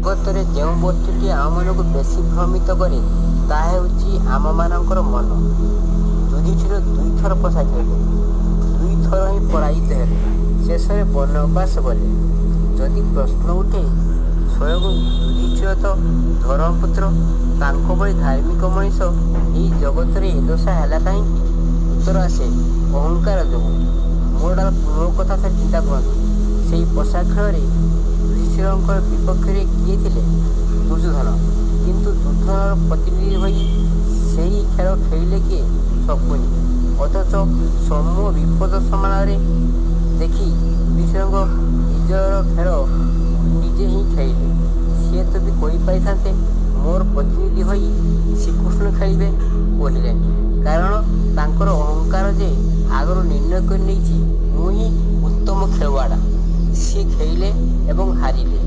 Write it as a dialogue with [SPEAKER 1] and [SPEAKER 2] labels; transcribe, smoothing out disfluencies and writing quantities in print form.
[SPEAKER 1] ଜଗତରେ ଯେଉଁ ବସ୍ତୁଟି ଆମମାନଙ୍କୁ ବେଶୀ ଭ୍ରମିତ କରେ ତାହା ହେଉଛି ଆମମାନଙ୍କର ମନ। ଯୁଧିଷ୍ଠିର 2 ଥର ପଶା ଖେଳିଲେ, 2 ଥର ହିଁ ପରାଜିତ ହେଲେ, ଶେଷରେ ବନବାସ ଗଲେ। ଯଦି ପ୍ରଶ୍ନ ଉଠେ ସ୍ୱୟଂ ଯୁଧିଷ୍ଠିର ତ ଧର୍ମପୁତ୍ର, ତାଙ୍କ ଭଳି ଧାର୍ମିକ ମଣିଷ ଏହି ଜଗତରେ ଏ ଦଶା ହେଲା କାହିଁକି? ଉତ୍ତର ଆସେ ଅହଙ୍କାର ଯୋଗୁଁ। ମୋର ପୂର୍ବ କଥା ଚିନ୍ତା କରନ୍ତୁ। ସେହି ପଶା ଖେଳରେ ଯୁଧିଷ୍ଠିରଙ୍କର ବିପକ୍ଷରେ କିଏ ଥିଲେ? ଦୁର୍ଯ୍ୟୋଧନ। କିନ୍ତୁ ଦୁର୍ଯ୍ୟୋଧନର ପ୍ରତିନିଧି ହୋଇ ସେହି ଖେଳ ଖେଳିଲେ କିଏ? ଶକୁନି। ଅଥଚ ସମୂହ ବିପଦ ସମାନରେ ଦେଖି ଯୁଧିଷ୍ଠିରଙ୍କ ବିଜୟର ଖେଳ ନିଜେ ହିଁ ଖେଳିଲେ। ସିଏ ତ ବି କହିପାରିଥାନ୍ତେ ମୋର ପ୍ରତିନିଧି ହୋଇ ଶ୍ରୀକୃଷ୍ଣ ଖେଳିବେ, କହିଲେନି। କାରଣ ତାଙ୍କର ଅହଙ୍କାର ଯେ ଆଗରୁ ନିର୍ଣ୍ଣୟ କରି ନେଇଛି ମୁଁ ହିଁ ଉତ୍ତମ ଖେଳୁଆଡ଼। ସିଏ ଖେଳିଲେ ଏବଂ ହାରିଲେ।